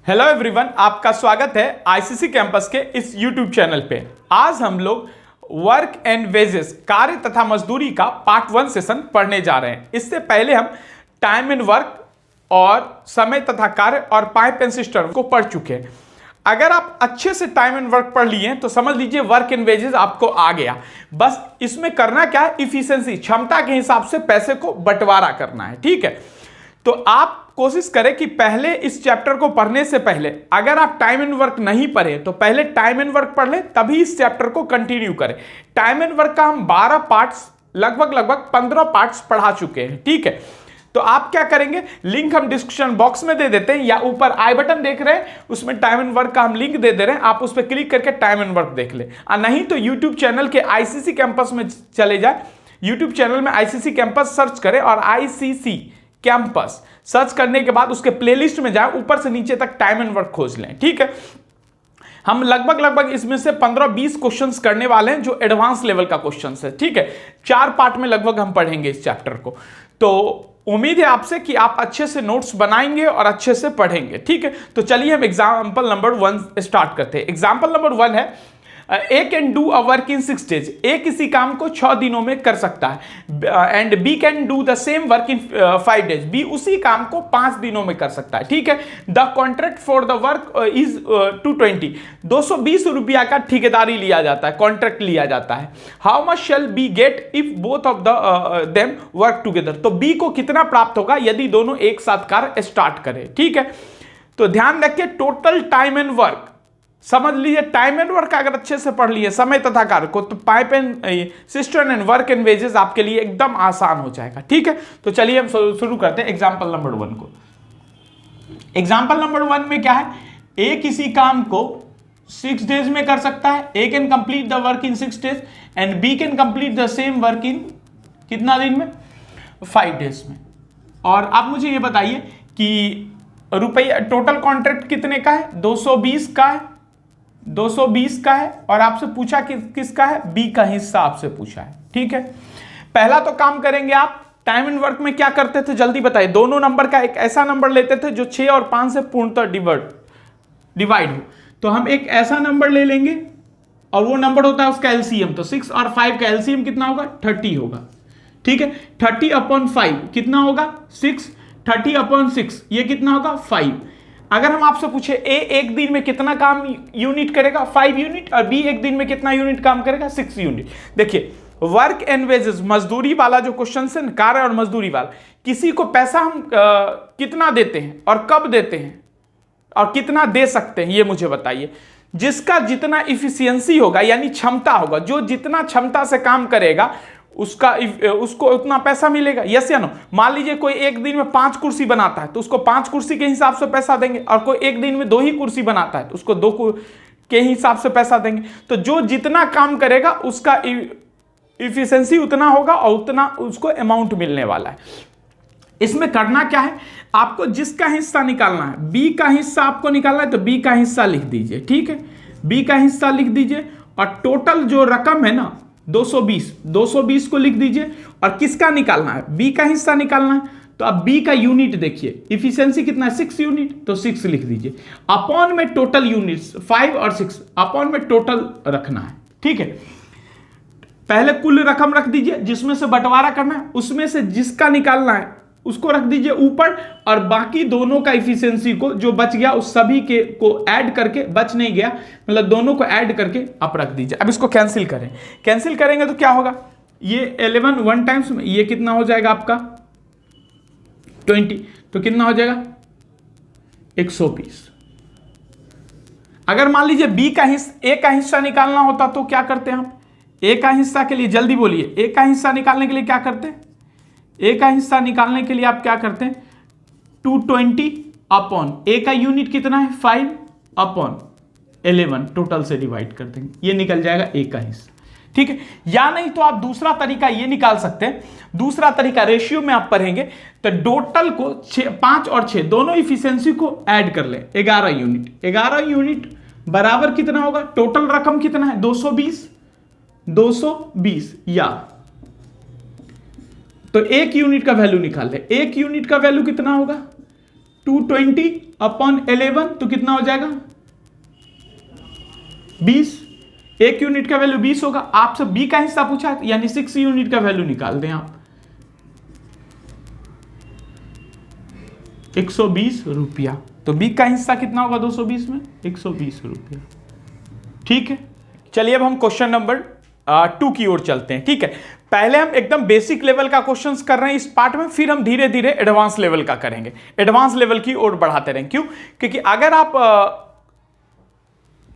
Hello everyone, आपका स्वागत है आईसीसी कैंपस के इस यूट्यूब चैनल पे। आज हम लोग वर्क एंड वेजेस, कार्य तथा मजदूरी का पार्ट 1 सेशन पढ़ने जा रहे हैं। इससे पहले हम टाइम एंड वर्क और समय तथा कार्य और पाइप एंड सिस्टम को पढ़ चुके हैं। अगर आप अच्छे से टाइम एंड वर्क पढ़ लिए तो समझ लीजिए वर्क एंड वेजेस आपको आ गया। बस इसमें करना क्या है, इफिशिएंसी, क्षमता के हिसाब से पैसे को बंटवारा करना है। ठीक है, तो आप कोशिश करें कि पहले इस चैप्टर को पढ़ने से पहले अगर आप टाइम एंड वर्क नहीं पढ़े तो पहले टाइम एंड वर्क पढ़ लें, तभी इस चैप्टर को कंटिन्यू करें। टाइम एंड वर्क का हम 12 पार्ट्स, लगभग 15 पार्ट्स पढ़ा चुके हैं। ठीक है, तो आप क्या करेंगे, लिंक हम डिस्क्रिप्शन बॉक्स में दे देते हैं या ऊपर आई बटन देख रहे हैं उसमें टाइम एंड वर्क का हम लिंक दे दे रहे हैं, आप उस पर क्लिक करके टाइम एंड वर्क देख ले। और नहीं तो यूट्यूब चैनल के आईसीसी कैंपस में चले जाए, यूट्यूब चैनल में आईसीसी कैंपस सर्च करें और आईसीसी कैंपस सर्च करने के बाद उसके प्लेलिस्ट में जाए, ऊपर से नीचे तक टाइम एंड वर्क खोज लें। ठीक है, हम लगभग इसमें से 15-20 क्वेश्चंस करने वाले हैं जो एडवांस लेवल का क्वेश्चंस है। ठीक है, 4 पार्ट में लगभग हम पढ़ेंगे इस चैप्टर को। तो उम्मीद है आपसे कि आप अच्छे से नोट्स बनाएंगे और अच्छे से पढ़ेंगे। ठीक है, तो चलिए हम एग्जाम्पल नंबर 1 स्टार्ट करते हैं। एग्जाम्पल नंबर 1 है, A can do a work in 6 days। A किसी काम को 6 दिनों में कर सकता है। And B can do the same work in 5 days। B उसी काम को 5 दिनों में कर सकता है। ठीक है, the contract for the work is 220। 220 रुपया का ठेकेदारी लिया जाता है, कॉन्ट्रैक्ट लिया जाता है। How much shall be get if both of them work together. तो बी को कितना प्राप्त होगा यदि दोनों एक साथ कार्य स्टार्ट करें। ठीक है, तो ध्यान रखिए टोटल टाइम एंड वर्क, समझ लीजिए टाइम एंड वर्क अगर अच्छे से पढ़ लिए समय तथा कार्य को, तो pipe and system and work and wages आपके लिए एकदम आसान हो जाएगा। ठीक है, तो चलिए हम शुरू करते हैं एग्जांपल नंबर 1 को। एग्जांपल नंबर 1 में क्या है, ए किसी काम को 6 days में कर सकता है। A can complete the work in 6 days and B can complete the same work in कितना दिन में, 5 days में। और आप मुझे ये बताइए कि रुपया टोटल कॉन्ट्रैक्ट कितने का है, 220 का है, 220 का है। और आपसे पूछा कि किसका है, बी का हिस्सा आपसे पूछा है। ठीक है, पहला तो काम करेंगे आप टाइम एंड वर्क में क्या करते थे जल्दी बताइए। दोनों नंबर का एक ऐसा नंबर लेते थे जो 6 और 5 से पूर्णतः डिवाइड हो। तो हम एक ऐसा नंबर ले लेंगे और वो नंबर होता है उसका एलसीएम। तो 6 और 5 का एलसीएम कितना होगा, 30 होगा। ठीक है, 30/5 कितना होगा, 6। 30/6 ये कितना होगा, 5। अगर हम आपसे पूछे ए एक दिन में कितना काम यूनिट करेगा, 5 यूनिट, और बी एक दिन में कितना यूनिट काम करेगा, 6 यूनिट। देखिए वर्क एंड वेजेस, मजदूरी वाला जो क्वेश्चन है, कार्य और मजदूरी वाला, किसी को पैसा हम कितना देते हैं और कब देते हैं और कितना दे सकते हैं, ये मुझे बताइए। जिसका जितना इफिशियंसी होगा यानी क्षमता होगा, जो जितना क्षमता से काम करेगा उसको उतना पैसा मिलेगा। यस या नो। मान लीजिए कोई एक दिन में 5 कुर्सी बनाता है तो उसको 5 कुर्सी के हिसाब से पैसा देंगे, और कोई एक दिन में 2 ही कुर्सी बनाता है तो उसको 2 के हिसाब से पैसा देंगे। तो जो जितना काम करेगा उसका इफिशिएंसी उतना होगा और उतना उसको अमाउंट मिलने वाला है। इसमें करना क्या है, आपको जिसका हिस्सा निकालना है, बी का हिस्सा आपको निकालना है, तो बी का हिस्सा लिख दीजिए। ठीक है, बी का हिस्सा लिख दीजिए और टोटल जो रकम है ना 220 को लिख दीजिए। और किसका निकालना है, बी का हिस्सा निकालना है। तो अब बी का यूनिट देखिए, इफिशिएंसी कितना है, 6 यूनिट, तो 6 लिख दीजिए। अपॉन में टोटल यूनिट्स 5 और 6, अपॉन में टोटल रखना है। ठीक है, पहले कुल रकम रख दीजिए जिसमें से बंटवारा करना है, उसमें से जिसका निकालना है उसको रख दीजिए ऊपर, और बाकी दोनों का इफिशिएंसी को जो बच गया उस सभी के को ऐड करके, बच नहीं गया मतलब दोनों को ऐड करके आप रख दीजिए। अब इसको कैंसिल करें, कैंसिल करेंगे तो क्या होगा, ये 11 1 टाइम्स में ये कितना हो जाएगा आपका 20, तो कितना हो जाएगा 120। अगर मान लीजिए बी का हिस्सा, ए का हिस्सा निकालना होता तो क्या करते हैं हम, ए का हिस्सा के लिए जल्दी बोलिए, ए का हिस्सा निकालने के लिए क्या करते हैं, ए का हिस्सा निकालने के लिए आप क्या करते हैं, 220 अपॉन ए का यूनिट कितना है 5 अपॉन 11 टोटल से डिवाइड कर देंगे, ये निकल जाएगा ए का हिस्सा। ठीक है, या नहीं तो आप दूसरा तरीका ये निकाल सकते हैं। दूसरा तरीका रेशियो में आप पढ़ेंगे तो टोटल को 5 और 6 दोनों इफिशियंसी को ऐड कर ले, 11 यूनिट। 11 यूनिट बराबर कितना होगा, टोटल रकम कितना है 220 या तो 1 यूनिट का वैल्यू निकाल ले। 1 यूनिट का वैल्यू कितना होगा 220/11 तो कितना हो जाएगा 20। एक यूनिट का वैल्यू 20 होगा। आपसे बी का हिस्सा पूछा है यानी 6 यूनिट का वैल्यू निकाल दें आप, 120 रुपया। तो बी का हिस्सा कितना होगा 220 में 120 रुपया। ठीक है, चलिए अब हम क्वेश्चन नंबर 2 की ओर चलते हैं। ठीक है, पहले हम एकदम बेसिक लेवल का क्वेश्चंस कर रहे हैं इस पार्ट में, फिर हम धीरे धीरे एडवांस लेवल का करेंगे, एडवांस लेवल की ओर बढ़ाते रहेंगे। क्यों? क्योंकि अगर आप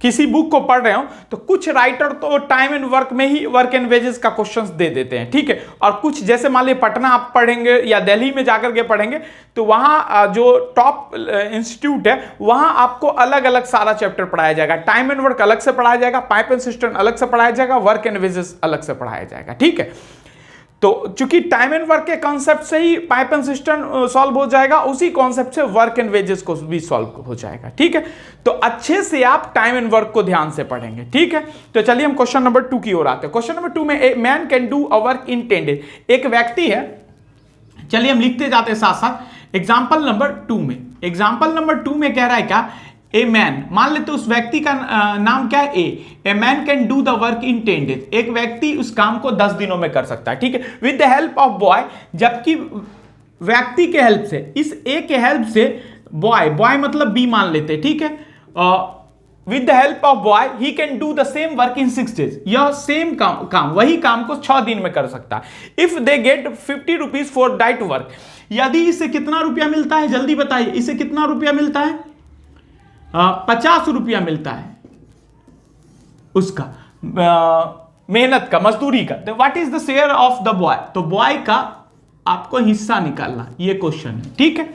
किसी बुक को पढ़ रहे हो तो कुछ राइटर तो टाइम एंड वर्क में ही वर्क एंड वेजेस का क्वेश्चंस दे देते हैं। ठीक है, और कुछ जैसे मान लीजिए पटना आप पढ़ेंगे या दिल्ली में जाकर के पढ़ेंगे तो वहां जो टॉप इंस्टीट्यूट है वहां आपको अलग अलग सारा चैप्टर पढ़ाया जाएगा। टाइम एंड वर्क अलग से पढ़ाया जाएगा, पाइप एंड सिस्टम अलग से पढ़ाया जाएगा, वर्क एंड वेजेस अलग से पढ़ाया जाएगा। ठीक है, तो चूंकि टाइम एंड वर्क के कॉन्सेप्ट से ही पाइप एंड सिस्टम सॉल्व हो जाएगा, उसी कॉन्सेप्ट से वर्क एंड वेजेस को भी सॉल्व हो जाएगा। ठीक है, तो अच्छे से आप टाइम एंड वर्क को ध्यान से पढ़ेंगे। ठीक है, तो चलिए हम क्वेश्चन नंबर 2 की ओर आते हैं। क्वेश्चन नंबर 2 में a man can do a work in 10 days. एक व्यक्ति है, चलिए हम लिखते जाते हैं साथ साथ। एग्जाम्पल नंबर 2 में, एग्जाम्पल नंबर 2 में कह रहा है क्या, ए मैन, मान लेते उस व्यक्ति का नाम क्या है a man can do the work in 10 days. एक व्यक्ति उस काम को 10 दिनों में कर सकता है। ठीक है, with the help of boy, जबकि व्यक्ति के हेल्प से, इस ए के हेल्प से बॉय मतलब बी मान लेते हैं। ठीक है, with the help of boy he can do the same work in 6 days. यह सेम काम वही काम को 6 दिन में कर सकता है। If they get 50 rupees for that work, यदि इसे कितना रुपया मिलता है जल्दी बताइए, इसे कितना रुपया मिलता है 50 रुपया मिलता है उसका मेहनत का, मजदूरी का। तो what is the share of the boy, तो बॉय का आपको हिस्सा निकालना, ये क्वेश्चन है। ठीक है,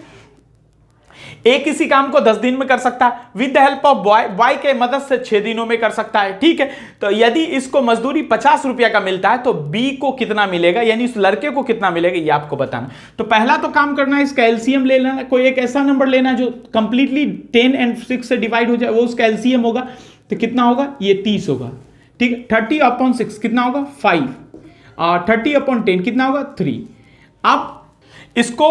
ए किसी काम को 10 दिन में कर सकता है, with the help of boy के मदद से 6 दिनों में कर सकता है। ठीक है, तो यदि इसको मजदूरी 50 रुपया का मिलता है तो बी को कितना मिलेगा, यानी इस लड़के को कितना मिलेगा ये आपको बताना। तो पहला तो काम करना है, इसका एलसीएम ले लेना, कोई एक ऐसा नंबर लेना जो कंप्लीटली 10 और 6 से डिवाइड हो जाए, वो उसका एलसीएम होगा। तो कितना होगा, ये 30 होगा। ठीक है, 30/6 कितना होगा 5, और 30/10 कितना होगा 3। अब इसको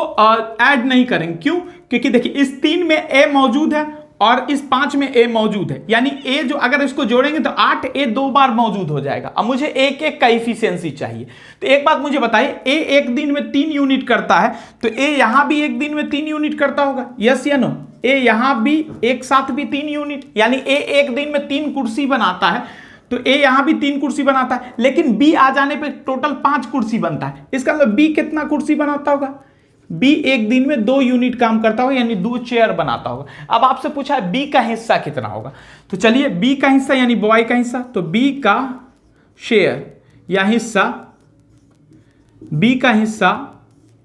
ऐड नहीं करेंगे, क्यों? क्योंकि देखिए इस 3 में ए मौजूद है और इस 5 में ए मौजूद है, यानी ए जो अगर इसको जोड़ेंगे तो 8 ए 2 बार मौजूद हो जाएगा। अब मुझे एक का इफिशियंसी चाहिए। तो एक बात मुझे बताइए, ए एक दिन में 3 यूनिट करता है, तो ए यहां भी एक दिन में 3 यूनिट करता होगा, यस या नो? ए यहां भी एक साथ भी 3 यूनिट, यानी ए एक दिन में 3 कुर्सी बनाता है, तो ए यहां भी 3 कुर्सी बनाता है। लेकिन बी आ जाने पे टोटल 5 कुर्सी बनता है। इसका मतलब बी कितना कुर्सी बनाता होगा, बी एक दिन में 2 यूनिट काम करता होगा, यानी 2 चेयर बनाता होगा। अब आपसे पूछा है बी का हिस्सा कितना होगा, तो चलिए बी का हिस्सा यानी बॉय का हिस्सा, तो बी का शेयर या हिस्सा, बी का हिस्सा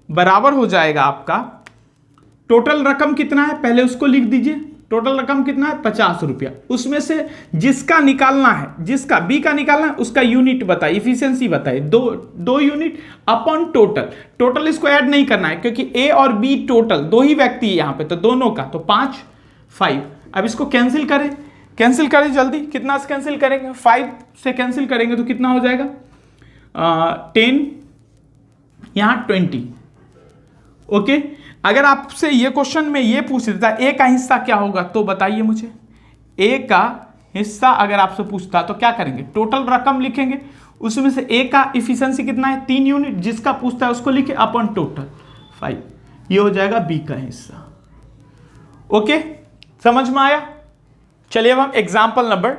बराबर हो जाएगा आपका, टोटल रकम कितना है पहले उसको लिख दीजिए। टोटल रकम कितना है 50 रुपया। उसमें से जिसका निकालना है, जिसका बी का निकालना है उसका यूनिट बताइए, इफिशियंसी बताइए, 2 यूनिट अपॉन टोटल। टोटल इसको ऐड नहीं करना है क्योंकि ए और बी टोटल 2 ही व्यक्ति है यहां पे, तो दोनों का, तो 5। अब इसको कैंसिल करें जल्दी, कितना से कैंसिल करेंगे, 5 से कैंसिल करेंगे तो कितना हो जाएगा 10, यहां 20। ओके, अगर आपसे ये क्वेश्चन में ये पूछ देता ए का हिस्सा क्या होगा, तो बताइए मुझे। ए का हिस्सा अगर आपसे पूछता तो क्या करेंगे, टोटल रकम लिखेंगे, उसमें से ए का इफिशियंसी कितना है 3 यूनिट, जिसका पूछता है उसको लिखे अपॉन टोटल 5, ये हो जाएगा बी का हिस्सा। ओके, समझ में आया? चलिए अब हम एग्जाम्पल नंबर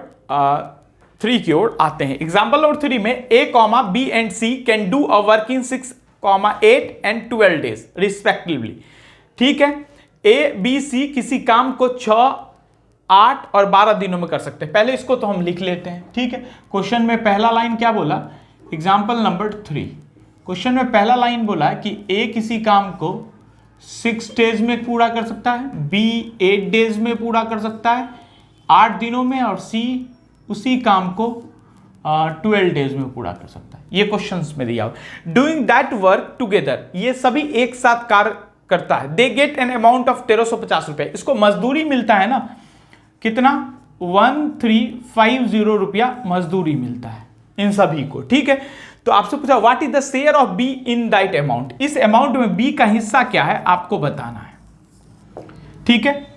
3 की ओर आते हैं। एग्जाम्पल नंबर 3 में A comma B and C can do a work in 6, 8 and 12 days respectively. ठीक है, ए बी सी किसी काम को 6, 8 और 12 दिनों में कर सकते हैं। पहले इसको तो हम लिख लेते हैं। ठीक है, क्वेश्चन में पहला लाइन क्या बोला, एग्जाम्पल नंबर 3, क्वेश्चन में पहला लाइन बोला कि ए किसी काम को 6 डेज में पूरा कर सकता है, बी 8 डेज में पूरा कर सकता है 8 दिनों में, और सी उसी काम को 12 डेज में पूरा कर सकता है। ये क्वेश्चंस में दिया हुआ। डूइंग दैट वर्क टुगेदर, ये सभी एक साथ कार्य करता है। They get an amount of 1350 रुपए। इसको मजदूरी मिलता है ना, कितना 1350 रुपया मजदूरी मिलता है इन सभी को। ठीक है, तो आपसे पूछा what is the share of be in that amount, इस अमाउंट में बी का हिस्सा क्या है आपको बताना है। ठीक है,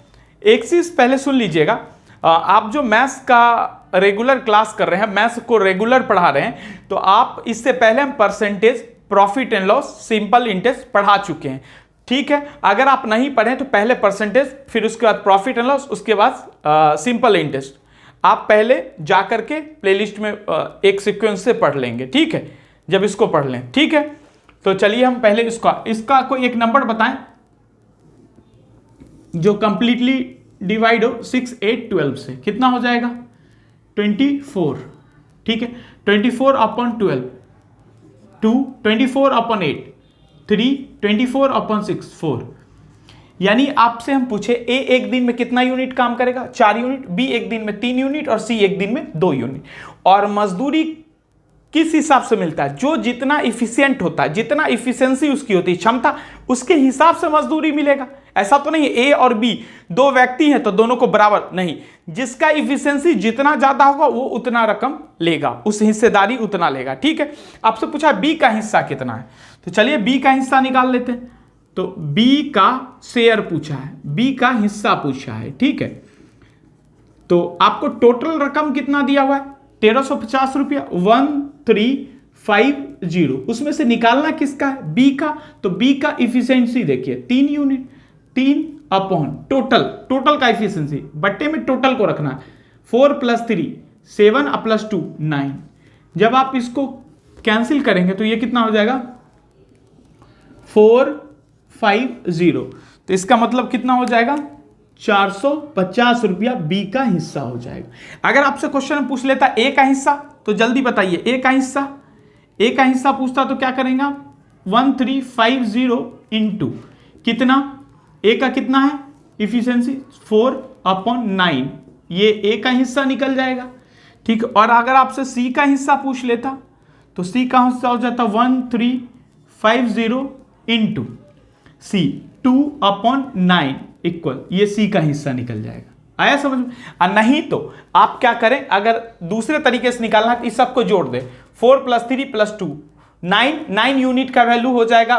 एक चीज पहले सुन लीजिएगा, आप जो मैथ्स का रेगुलर क्लास कर रहे हैं, मैथ्स को रेगुलर पढ़ा रहे हैं, तो आप इससे पहले हम percentage, profit and loss, simple interest पढ़ा चुके हैं। ठीक है, अगर आप नहीं पढ़े तो पहले परसेंटेज, फिर उसके बाद प्रॉफिट एंड लॉस, उसके बाद सिंपल इंटरेस्ट आप पहले जाकर के प्लेलिस्ट में एक सीक्वेंस से पढ़ लेंगे। ठीक है, जब इसको पढ़ लें। ठीक है, तो चलिए हम पहले इसका कोई एक नंबर बताएं जो कंप्लीटली डिवाइड हो 6, 8, 12 से। कितना हो जाएगा? 24। ठीक है, 24/12, 2, 24/8, 3, 24/6, 4। यानी आपसे हम पूछे ए एक दिन में कितना यूनिट काम करेगा? 4 यूनिट, बी एक दिन में 3 यूनिट और सी एक दिन में 2 यूनिट। और मजदूरी किस हिसाब से मिलता है? जो जितना इफिशिएंट होता है, जितना इफिशिएंसी उसकी होती है, क्षमता, उसके हिसाब से मजदूरी मिलेगा। ऐसा तो नहीं ए और बी दो व्यक्ति हैं तो दोनों को बराबर नहीं, जिसका इफिशिएंसी जितना ज्यादा होगा वो उतना रकम लेगा, उस हिस्सेदारी उतना लेगा। ठीक है, आपसे पूछा बी का हिस्सा कितना है, तो चलिए बी का हिस्सा निकाल लेते हैं। तो बी का शेयर पूछा है, बी का हिस्सा पूछा है। ठीक है, तो आपको टोटल रकम कितना दिया हुआ है? 1350 रुपया, 1350। उसमें से निकालना किसका है? बी का। तो बी का इफिशिएंसी देखिए 3 यूनिट, 3 अपॉन टोटल का इफिशिएंसी, बट्टे में टोटल को रखना है। 4 + 3 7 + 2 9। जब आप इसको कैंसिल करेंगे तो ये कितना हो जाएगा? 450। तो इसका मतलब कितना हो जाएगा? 450 रुपया बी का हिस्सा हो जाएगा। अगर आपसे क्वेश्चन पूछ लेता ए का हिस्सा, तो जल्दी बताइए ए का हिस्सा। ए का हिस्सा पूछता तो क्या करेंगे? 1350 इंटू कितना? ए का कितना है इफिशिएंसी? 4/9। ये ए का हिस्सा निकल जाएगा। ठीक है, और अगर आपसे सी का हिस्सा पूछ लेता तो सी का हिस्सा हो जाता 1350 इंटू सी 2/9 इक्वल, ये सी का हिस्सा निकल जाएगा। आया समझ में? नहीं तो आप क्या करें, अगर दूसरे तरीके से निकालना है तो इस सबको जोड़ दे। 4 + 3 + 2 9 यूनिट का वैल्यू हो जाएगा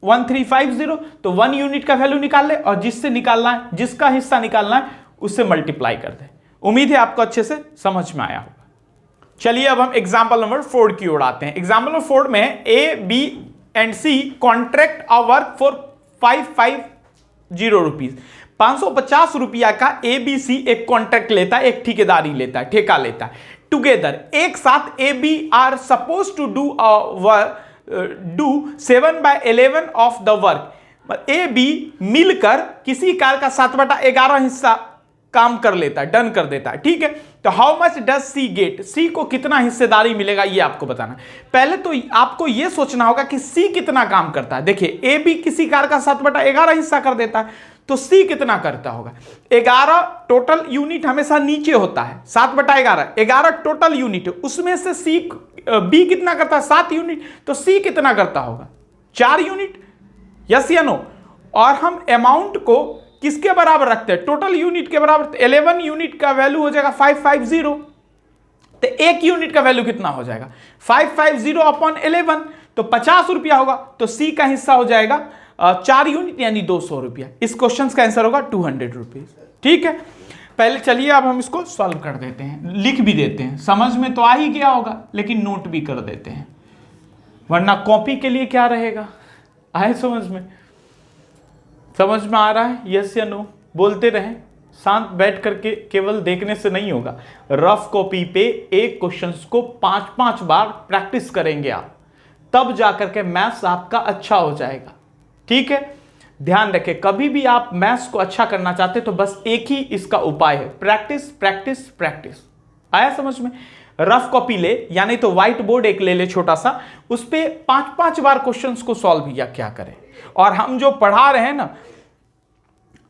1350। तो 1 यूनिट का वैल्यू निकाल ले और जिससे निकालना है, जिसका हिस्सा निकालना है उससे मल्टीप्लाई कर दे। उम्मीद है आपको अच्छे से समझ में आया होगा। चलिए अब हम एग्जाम्पल नंबर 4 की ओर आते हैं। एग्जाम्पल नंबर 4 में A, B and C contract a work for 550 rupees. 550 रुपया का ABC एक कॉन्ट्रैक्ट लेता है, एक ठेकेदारी लेता है, ठेका लेता है। टुगेदर, एक साथ A B are suppose to do 7/11 of the work. A B मिलकर किसी कार्य का 7/11 हिस्सा काम कर लेता है, डन कर देता है। ठीक है, तो how much does C get? C को कितना हिस्सेदारी मिलेगा ये आपको बताना। पहले तो आपको ये सोचना होगा कि सी कितना काम करता है। देखिए ए बी किसी कार्य का 7/11 हिस्सा कर देता है, तो सी कितना करता होगा? 11 टोटल यूनिट हमेशा नीचे होता है, 7/11 11 टोटल यूनिट है, उसमें से सी बी कितना करता है? 7 यूनिट। तो सी कितना करता होगा? 4 यूनिट। यस या नो? और हम अमाउंट को किसके बराबर रखते हैं? टोटल यूनिट के बराबर। 11 यूनिट का वैल्यू हो जाएगा 550। तो एक यूनिट का वैल्यू कितना हो जाएगा? 550/11, तो 50 रुपया होगा। तो सी का हिस्सा हो जाएगा 4 यूनिट यानी 200 रुपया। इस क्वेश्चन का आंसर होगा 200 रुपीज। ठीक है, पहले चलिए अब हम इसको सॉल्व कर देते हैं, लिख भी देते हैं। समझ में तो आ ही गया होगा, लेकिन नोट भी कर देते हैं, वरना कॉपी के लिए क्या रहेगा। आए समझ में? समझ में आ रहा है? यस या नो? बोलते रहें, शांत बैठ करके केवल देखने से नहीं होगा। रफ कॉपी पे एक क्वेश्चन को 5-5 बार प्रैक्टिस करेंगे आप, तब जाकर के मैथ्स आपका अच्छा हो जाएगा। ठीक है, ध्यान रखें, कभी भी आप मैथ्स को अच्छा करना चाहते तो बस एक ही इसका उपाय है, प्रैक्टिस प्रैक्टिस प्रैक्टिस। आया समझ में? रफ कॉपी ले, यानी तो व्हाइट बोर्ड एक ले ले छोटा सा, उस पे 5-5 बार क्वेश्चंस को सॉल्व क्या करें। और हम जो पढ़ा रहे हैं ना,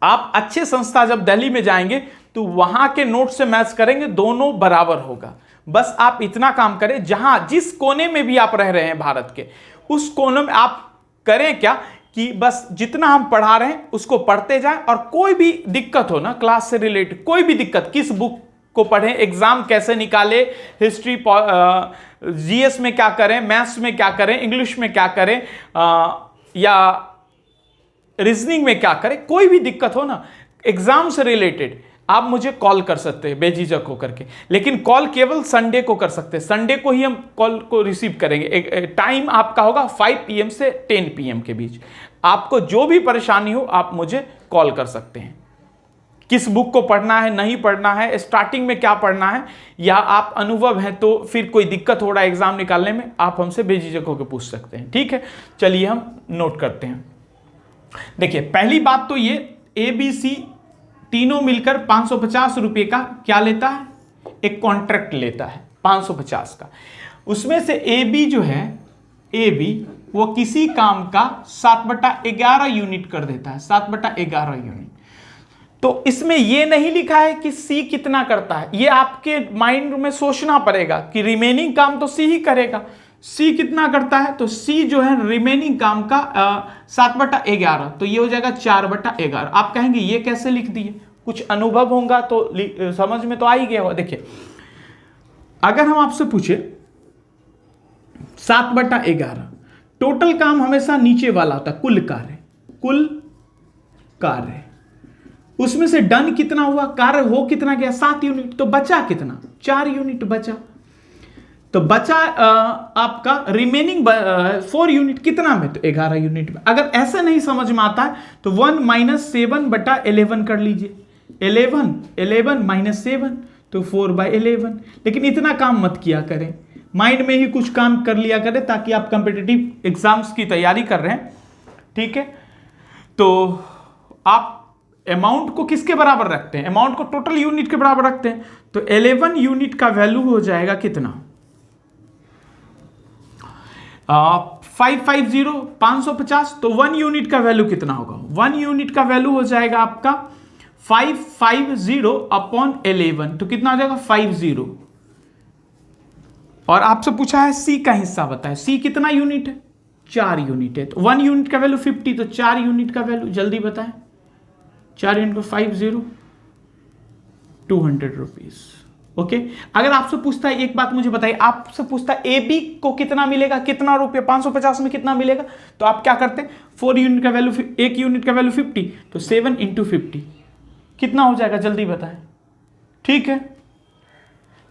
आप अच्छे संस्था जब दिल्ली में जाएंगे तो वहां के नोट से मैथ्स करेंगे, दोनों बराबर होगा। बस आप इतना काम करें, जहां जिस कोने में भी आप रह रहे हैं भारत के, उस कोने में आप करें क्या कि बस जितना हम पढ़ा रहे हैं उसको पढ़ते जाएं, और कोई भी दिक्कत हो ना क्लास से रिलेटेड, कोई भी दिक्कत, किस बुक को पढ़ें, एग्जाम कैसे निकाले, हिस्ट्री जीएस में क्या करें, मैथ्स में क्या करें, इंग्लिश में क्या करें, या रीजनिंग में क्या करें, कोई भी दिक्कत हो ना एग्जाम से रिलेटेड, आप मुझे कॉल कर सकते हैं बेझिझक होकर के, लेकिन कॉल केवल संडे को कर सकते हैं। संडे को ही हम कॉल को रिसीव करेंगे। टाइम आपका होगा 5 PM से 10 PM के बीच। आपको जो भी परेशानी हो आप मुझे कॉल कर सकते हैं। किस बुक को पढ़ना है, नहीं पढ़ना है, स्टार्टिंग में क्या पढ़ना है, या आप अनुभव है तो फिर कोई दिक्कत हो रहा है एग्जाम निकालने में, आप हमसे बेझिझक होकर पूछ सकते हैं। ठीक है, चलिए हम नोट करते हैं। देखिए पहली बात तो ये ABC तीनों मिलकर 550 रुपये का क्या लेता है, एक कॉन्ट्रैक्ट लेता है 550 का। उसमें से AB जो है, AB वो किसी काम का 7/11 यूनिट कर देता है, 7/11 यूनिट। तो इसमें ये नहीं लिखा है कि C कितना करता है, ये आपके माइंड में सोचना पड़ेगा कि रिमेनिंग काम तो C ही करेगा। C कितना करता है, तो C जो है रिमेनिंग काम का 7/11, तो ये हो जाएगा 4/11। आप कहेंगे ये कैसे लिख दिए, कुछ अनुभव होगा तो समझ में तो आ ही गया होगा। देखिए अगर हम आपसे पूछे 7/11, टोटल काम हमेशा नीचे वाला होता है, कुल कार्य, उसमें से डन कितना हुआ, कार्य हो कितना गया 7 यूनिट, तो बचा कितना 4 यूनिट बचा। तो बचा आपका रिमेनिंग 4 यूनिट कितना में, तो 11 यूनिट में। अगर ऐसा नहीं समझ में आता है तो 1 - 7/11 कर लीजिए, 11 - 7 तो 4/11। लेकिन इतना काम मत किया करें, माइंड में ही कुछ काम कर लिया करें ताकि आप कॉम्पिटिटिव एग्जाम्स की तैयारी कर रहे हैं। ठीक है, तो आप अमाउंट को किसके बराबर रखते हैं, अमाउंट को टोटल यूनिट के बराबर रखते हैं। तो 11 यूनिट का वैल्यू हो जाएगा कितना, 550 550। तो 1 यूनिट का वैल्यू कितना होगा, 1 यूनिट का वैल्यू हो जाएगा आपका 550/11, तो कितना हो जाएगा 50। और आपसे पूछा है C का हिस्सा बताए, C कितना यूनिट है, 4 यूनिट है। तो 1 यूनिट का वैल्यू 50, तो 4 यूनिट का वैल्यू जल्दी बताएं, 4 यूनिट को 50, 200 रुपीज। ओके, अगर आपसे पूछता है, एक बात मुझे बताइए, आपसे पूछता है AB को कितना मिलेगा, कितना रुपये 550 में कितना मिलेगा, तो आप क्या करते हैं, 4 यूनिट का वैल्यू, 1 यूनिट का वैल्यू 50, तो 7 × 50 कितना हो जाएगा, जल्दी बताएं। ठीक है,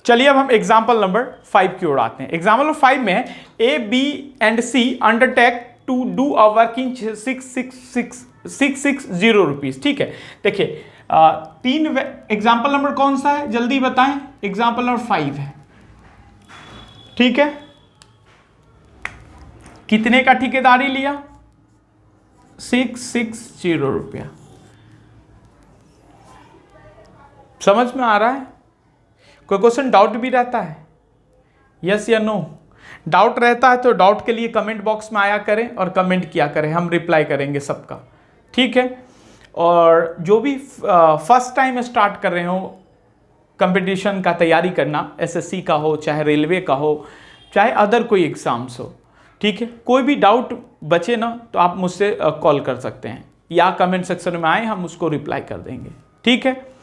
चलिए अब हम एग्जाम्पल नंबर 5 की ओर आते हैं। एग्जाम्पल नंबर 5 में है A, B and C undertake to do a work in 660 rupees. ठीक है, देखिए 3 एग्जाम्पल नंबर कौन सा है, जल्दी बताएं, एग्जाम्पल नंबर 5 है। ठीक है, कितने का ठेकेदारी लिया, 660 रुपया। समझ में आ रहा है, कोई क्वेश्चन डाउट भी रहता है, यस या नो, डाउट रहता है तो डाउट के लिए कमेंट बॉक्स में आया करें और कमेंट किया करें, हम रिप्लाई करेंगे सबका। ठीक है, और जो भी फर्स्ट टाइम स्टार्ट कर रहे हो कंपटीशन का तैयारी करना, SSC का हो, चाहे रेलवे का हो, चाहे अदर कोई एग्जाम्स हो, ठीक है, कोई भी डाउट बचे ना तो आप मुझसे कॉल कर सकते हैं या कमेंट सेक्शन में आए, हम उसको रिप्लाई कर देंगे। ठीक है,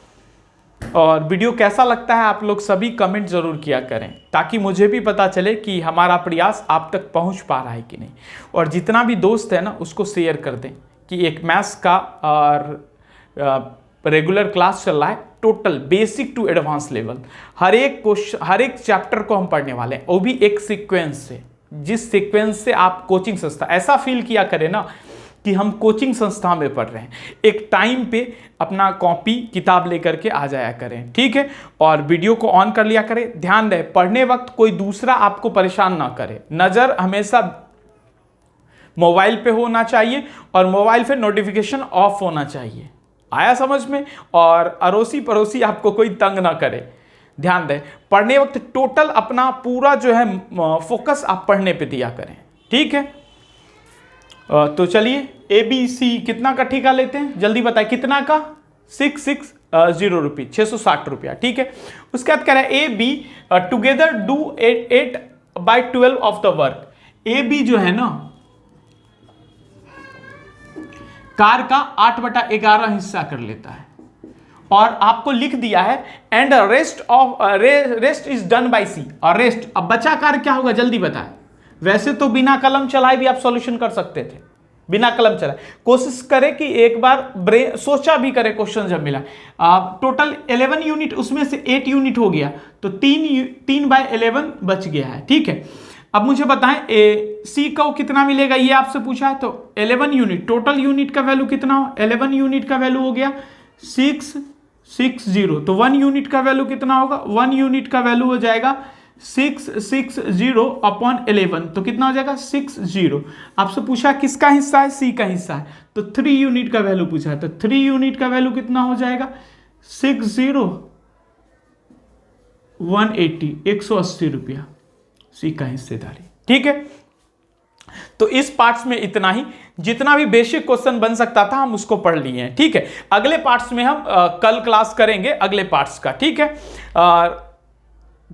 और वीडियो कैसा लगता है आप लोग सभी कमेंट जरूर किया करें ताकि मुझे भी पता चले कि हमारा प्रयास आप तक पहुंच पा रहा है कि नहीं। और जितना भी दोस्त है ना उसको शेयर कर दें कि एक मैथ्स का और रेगुलर क्लास चल रहा है, total basic to advance level, हर एक क्वेश्चन, हर एक चैप्टर को हम पढ़ने वाले हैं, वो भी एक सीक्वेंस से, जिस सीक्वेंस से आप कोचिंग संस्था ऐसा फील किया करें ना कि हम कोचिंग संस्था में पढ़ रहे हैं। एक टाइम पे अपना कॉपी किताब लेकर के आ जाया करें। ठीक है, और वीडियो को ऑन कर लिया करें। ध्यान रहे पढ़ने वक्त कोई दूसरा आपको परेशान ना करे, नज़र हमेशा मोबाइल पे होना चाहिए और मोबाइल पे नोटिफिकेशन ऑफ होना चाहिए। आया समझ में, और अड़ोसी पड़ोसी आपको कोई तंग ना करे। ध्यान दें पढ़ने वक्त टोटल अपना पूरा जो है फोकस आप पढ़ने पे दिया करें। ठीक है, तो चलिए ABC कितना का ठेका लेते हैं, जल्दी बताएं, कितना का, 660 रुपीज, 660 रुपया। ठीक है, उसके बाद कह रहा है AB together do 8/12 of the work. AB जो है ना कार का 8/11 हिस्सा कर लेता है, और आपको लिख दिया है and rest is done by C, और रेस्ट, अब बचा कार्य क्या होगा जल्दी बताएं। वैसे तो बिना कलम चलाए भी आप सॉल्यूशन कर सकते थे, बिना कलम चलाए। कोशिश करें कि एक बार ब्रेन सोचा भी करे क्वेश्चन जब मिला। टोटल 11 यूनिट, उसमें से 8 यूनिट हो गया तो 3/11 बच गया है। ठीक है, अब मुझे बताएं सी को कितना मिलेगा, ये आपसे पूछा है। तो 11 यूनिट, टोटल यूनिट का वैल्यू कितना हो, 11 यूनिट का वैल्यू हो गया 660। तो 1 यूनिट का वैल्यू कितना होगा, 1 यूनिट का वैल्यू हो जाएगा 660 अपॉन 11, तो कितना हो जाएगा 60। आपसे पूछा किसका हिस्सा है, सी का हिस्सा है, तो 3 यूनिट का वैल्यू पूछा है। तो 3 यूनिट का वैल्यू कितना हो जाएगा 60 180, 180 रुपया सी का हिस्सेदारी। ठीक है, तो इस पार्ट्स में इतना ही, जितना भी बेसिक क्वेश्चन बन सकता था हम उसको पढ़ लिए हैं। ठीक है, अगले पार्ट्स में हम कल क्लास करेंगे अगले पार्ट्स का। ठीक है,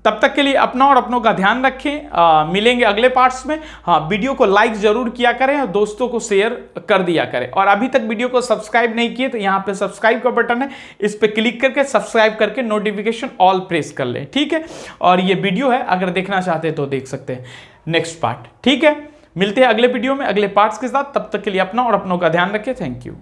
तब तक के लिए अपना और अपनों का ध्यान रखें। मिलेंगे अगले पार्ट्स में। हाँ, वीडियो को लाइक जरूर किया करें और दोस्तों को शेयर कर दिया करें। और अभी तक वीडियो को सब्सक्राइब नहीं किए तो यहाँ पे सब्सक्राइब का बटन है, इस पे क्लिक करके सब्सक्राइब करके नोटिफिकेशन ऑल प्रेस कर लें। ठीक है, और ये वीडियो है, अगर देखना चाहते हैं तो देख सकते हैं नेक्स्ट पार्ट। ठीक है, मिलते हैं अगले वीडियो में अगले पार्ट्स के साथ। तब तक के लिए अपना और अपनों का ध्यान रखें। Thank you.